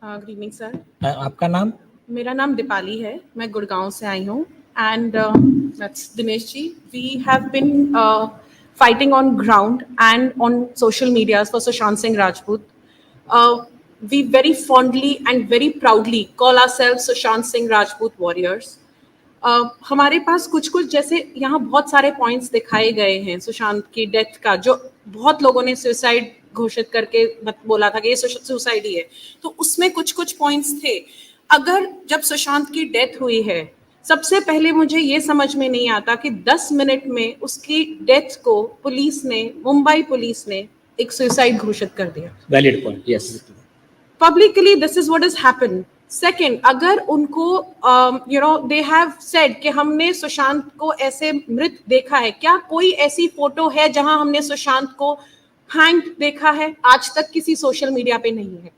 Good evening sir. आपका नाम? मेरा नाम दीपाली है, मैं गुड़गांव से आई हूँ। And that's Dinesh ji, we have been fighting on ground and on social media for Sushant Singh Rajput. We very fondly and very proudly call ourselves Sushant Singh Rajput warriors. हमारे पास कुछ कुछ जैसे यहाँ बहुत सारे पॉइंट्स दिखाए गए हैं सुशांत की डेथ का, जो बहुत लोगों ने सुसाइड घोषित करके बोला था कि ये सुसाइड ही है, तो उसमें कुछ कुछ पॉइंट्स थे। अगर जब सुशांत की डेथ हुई है, सबसे पहले मुझे ये समझ में नहीं आता कि 10 मिनट में उसकी डेथ को मुंबई पुलिस ने एक सुसाइड घोषित कर दिया। Valid point, yes. Publicly, this is what has happened. Second, अगर उनको they have said कि हमने सुशांत को ऐसे मृत देखा है, क्या कोई ऐसी फोटो है जहां हमने सुशांत को हैंग देखा है? आज तक किसी सोशल मीडिया पे नहीं है।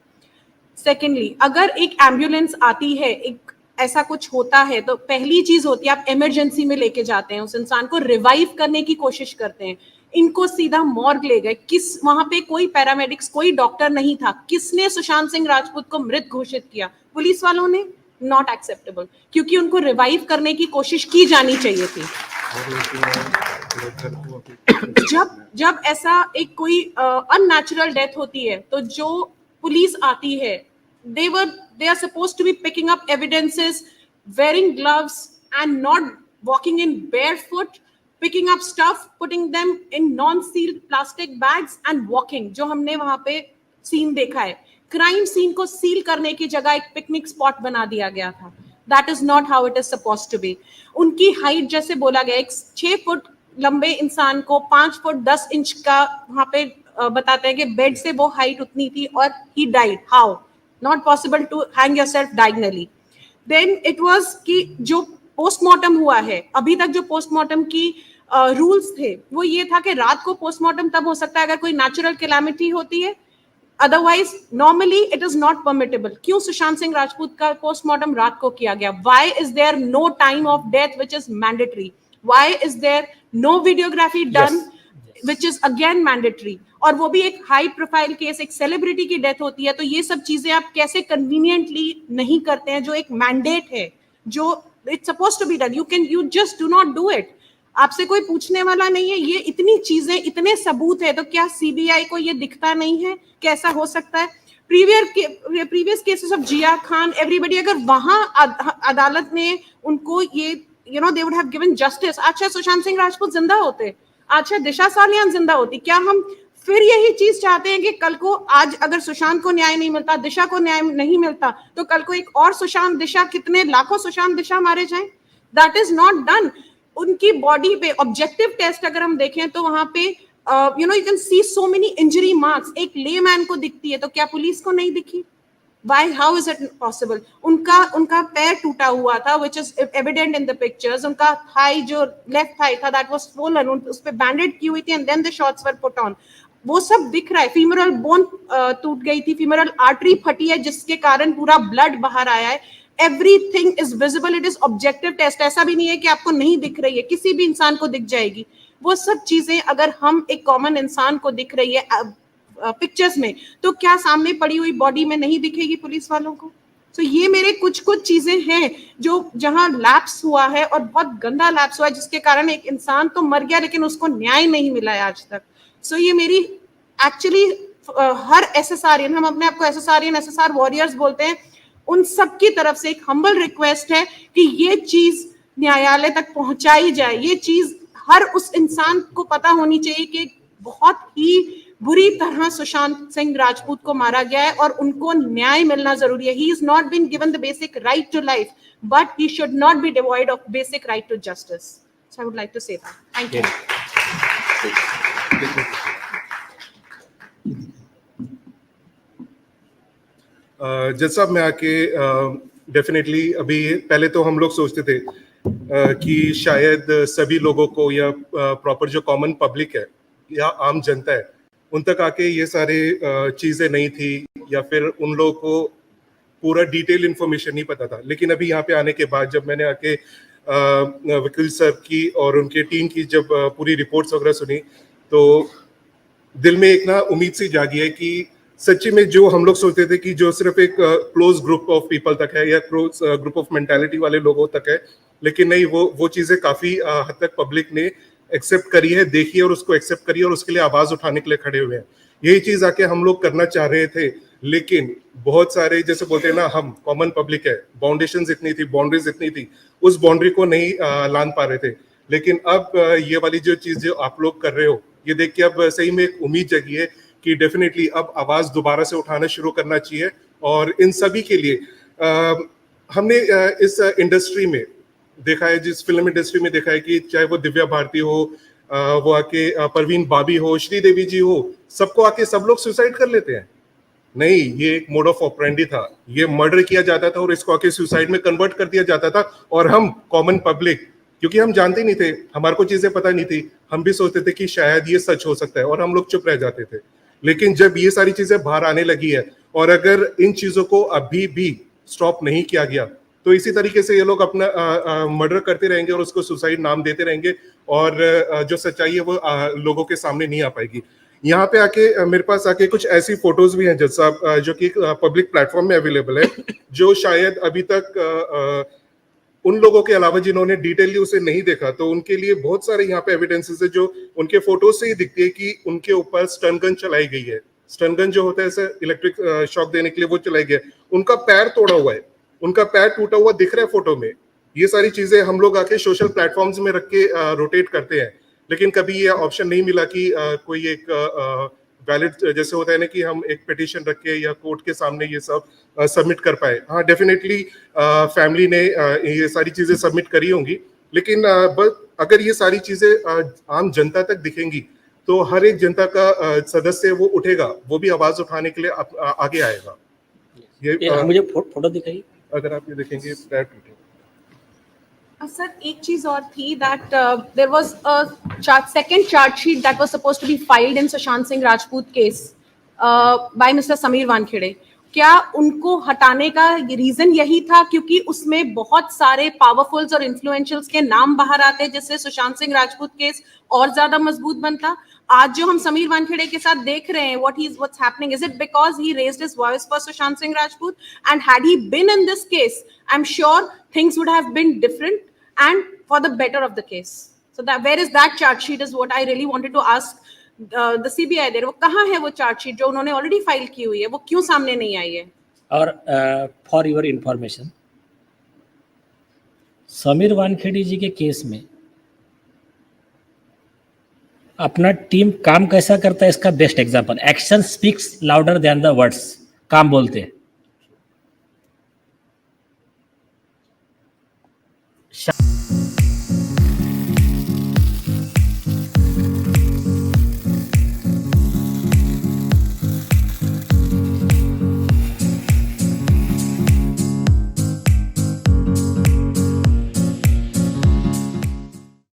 सेकेंडली, अगर एक एम्बुलेंस आती है, एक ऐसा कुछ होता है, तो पहली चीज होती है आप इमरजेंसी में लेके जाते हैं, उस इंसान को रिवाइव करने की कोशिश करते हैं। इनको सीधा मॉर्ग ले गए। वहां पे कोई पैरामेडिक्स, कोई डॉक्टर नहीं था। किसने सुशांत सिंह राजपूत को मृत घोषित किया? पुलिस वालों ने। नॉट एक्सेप्टेबल, क्योंकि उनको रिवाइव करने की कोशिश की जानी चाहिए थी। जब ऐसा एक कोई अननेचुरल डेथ होती है, तो जो पुलिस आती है, they are supposed to be picking up evidences, wearing gloves and not walking in barefoot, picking up stuff, putting them in non-sealed plastic bags and walking. जो हमने वहां पे सीन देखा है, क्राइम सीन को सील करने की जगह एक पिकनिक स्पॉट बना दिया गया था। That is not how it is supposed to be. उनकी हाइट जैसे बोला गया, एक 6 फुट लंबे इंसान को 5 फुट 10 इंच का वहां पे बताते हैं कि बेड से वो हाइट उतनी थी और he died. How? Not possible to hang yourself diagonally. Then it was कि जो पोस्टमार्टम हुआ है, अभी तक जो पोस्टमार्टम की रूल्स थे वो ये था कि रात को पोस्टमार्टम तब हो सकता है अगर कोई नेचुरल कैलामिटी होती है, otherwise normally it is not permittable. क्यों सुशांत सिंह राजपूत का पोस्टमार्टम रात को किया गया? Why is there no time of death which is mandatory? Why is there no videography done which is again mandatory? और वो भी एक हाई प्रोफाइल केस, एक सेलिब्रिटी की डेथ होती है, तो ये सब चीजें आप कैसे कन्वीनियंटली नहीं करते हैं? जो एक मैंडेट है, जो it's supposed to be done, you just do not do it. आपसे कोई पूछने वाला नहीं है। ये इतनी चीजें, इतने सबूत है, तो क्या सीबीआई को ये दिखता नहीं है? कैसा हो सकता है? Previous cases of Jiah Khan, everybody, अगर वहां अदालत ने उनको ये दे वुड हैव गिवन जस्टिस। अच्छा, सुशांत सिंह राजपूत जिंदा होते, अच्छा दिशा सालियान जिंदा होती, क्या हम फिर यही चीज चाहते हैं कि कल को, आज अगर सुशांत को न्याय नहीं मिलता, दिशा को न्याय नहीं मिलता, तो कल को एक और सुशांत दिशा, कितने लाखों सुशांत दिशा मारे जाएं? That is not done. उनकी बॉडी पे ऑब्जेक्टिव टेस्ट अगर हम देखें तो वहां पे you can see so many injury marks. एक लेमैन को दिखती है, तो क्या पुलिस को नहीं दिखी? Why? How is it possible? उनका पैर टूटा हुआ था, which is evident in the pictures. उनका थाई, जो लेफ्ट थाई था, that was swollen, उस पे बैंडेड की हुई थी, and then the shots were put on. वो सब दिख रहा है। फीमरल बोन टूट गई थी, फीमरल आर्टरी फटी है, जिसके कारण पूरा ब्लड बाहर आया है। Everything is visible, it is objective test. ऐसा भी नहीं है कि आपको नहीं दिख रही है, किसी भी इंसान को दिख जाएगी। वो सब चीजें अगर हम एक कॉमन इंसान को दिख रही है पिक्चर्स में, तो क्या सामने पड़ी हुई बॉडी में नहीं दिखेगी पुलिस वालों को? तो ये मेरे कुछ चीजें हैं जो जहां लैप्स हुआ है, और बहुत गंदा लैप्स हुआ है, जिसके कारण एक इंसान तो मर गया लेकिन उसको न्याय नहीं मिला है आज तक। सो ये मेरी एक्चुअली हर एसएसआरियन, हम अपने आप को एसएसआरियन, एसएसआर वॉरियर्स बोलते हैं, उन सब की तरफ से एक हम्बल रिक्वेस्ट है कि ये चीज न्यायालय तक पहुंचाई जाए। ये चीज हर उस इंसान को पता होनी चाहिए कि बहुत ही बुरी तरह सुशांत सिंह राजपूत को मारा गया है और उनको न्याय मिलना जरूरी है। He is not been given the basic right to life, but he should not be devoid of basic right to justice. So I would like to say that. Thank you. जैसा मैं आके डेफिनेटली अभी पहले तो हम लोग सोचते थे कि शायद सभी लोगों को या प्रॉपर जो कॉमन पब्लिक है या आम जनता है उन तक आके ये सारे चीजें नहीं थी, या फिर उन लोगों को पूरा डिटेल इंफॉर्मेशन नहीं पता था। लेकिन अभी यहाँ पे आने के बाद जब मैंने आके वकील साहब की और उनके टीम की जब पूरी रिपोर्ट्स वगैरह सुनी, तो दिल में एक ना उम्मीद सी जागी है कि सच्ची में जो हम लोग सोचते थे कि जो सिर्फ एक क्लोज ग्रुप ऑफ पीपल तक है या क्लोज ग्रुप ऑफ मेंटालिटी वाले लोगों तक है, लेकिन नहीं, वो चीजें काफी हद तक पब्लिक ने एक्सेप्ट करी है, देखी है और उसको एक्सेप्ट करी है और उसके लिए आवाज उठाने के लिए खड़े हुए हैं। यही चीज आके हम लोग करना चाह रहे थे, लेकिन बहुत सारे जैसे बोलते हैं ना, हम कॉमन पब्लिक है, बाउंडेशंस इतनी थी, बाउंड्रीज इतनी थी, उस बाउंड्री को नहीं लान पा रहे थे। लेकिन अब ये वाली जो चीज जो आप लोग कर रहे हो, ये देख के अब सही में एक उम्मीद जगी है कि डेफिनेटली अब आवाज दोबारा से उठाना शुरू करना चाहिए। और इन सभी के लिए हमने इस इंडस्ट्री में देखा है, जिस फिल्म इंडस्ट्री में देखा है कि चाहे वो दिव्या भारती हो, वो आके परवीन बाबी हो, श्रीदेवी जी हो, सबको आके सब लोग सुसाइड कर लेते हैं। नहीं, ये एक मोड ऑफ ऑपरेंडी था, ये मर्डर किया जाता था और इसको आके सुसाइड में कन्वर्ट कर दिया जाता था। और हम कॉमन पब्लिक, क्योंकि हम जानते नहीं थे, हमारे को चीजें पता नहीं थी, हम भी सोचते थे कि शायद ये सच हो सकता है और हम लोग चुप रह जाते थे। लेकिन जब ये सारी चीजें बाहर आने लगी है और अगर इन चीजों को अभी भी स्टॉप नहीं किया गया तो इसी तरीके से ये लोग अपना मर्डर करते रहेंगे और उसको सुसाइड नाम देते रहेंगे और जो सच्चाई है वो लोगों के सामने नहीं आ पाएगी। यहाँ पे आके मेरे पास आके कुछ ऐसी फोटोज भी हैं जज साहब, जो कि पब्लिक प्लेटफॉर्म में अवेलेबल है, जो शायद अभी तक उन लोगों के अलावा जिन्होंने डिटेलली उसे नहीं देखा, तो उनके लिए बहुत सारे यहाँ पे एविडेंसेस है जो उनके फोटोज से ही दिखती है कि उनके ऊपर स्टन गन चलाई गई है। स्टन गन जो होता है ऐसे इलेक्ट्रिक शॉक देने के लिए, वो चलाई गई है। उनका पैर तोड़ा हुआ है, उनका पैर टूटा हुआ दिख रहा है फोटो में। ये सारी चीजें हम लोग आके सोशल प्लेटफॉर्म्स में रख के रोटेट करते हैं, लेकिन कभी ये ऑप्शन नहीं मिला कि कोई एक वैलिड, जैसे होता है ना कि हम एक पिटीशन रख के या कोर्ट के सामने ये सब सबमिट कर पाए। हाँ, डेफिनेटली फैमिली ने ये सारी चीजें सबमिट करी होंगी, लेकिन बस अगर ये सारी चीजें आम जनता तक दिखेंगी तो हर एक जनता का सदस्य वो उठेगा, वो भी आवाज उठाने के लिए आगे आएगा। ये मुझे फोटो दिखाइए। अगर आप ये देखेंगे, पैर टूटे। सर, एक चीज और थी that there was a second charge sheet that was supposed to be filed in Sushant Singh Rajput case by mister Sameer Wankhede. क्या उनको हटाने का रीजन यही था क्योंकि उसमें बहुत सारे पावरफुल्स और इन्फ्लुएंशियल्स के नाम बाहर आते, जिससे सुशांत सिंह राजपूत केस और ज्यादा मजबूत बनता? आज जो हम समीर वानखेड़े के साथ देख रहे हैं, what's happening, is it because he raised his voice for Sushant Singh Rajput? And had he been in this case, I'm sure things would have been different and for the better of the case. So that where is that charge sheet is what I really wanted to ask the CBI there. वो कहाँ है वो charge sheet जो उन्होंने already file की हुई है, वो क्यों सामने नहीं आई है? और for your information, Sameer Wankhede ji के केस में अपना टीम काम कैसा करता है इसका best example, action speaks louder than the words. काम बोलते हैं।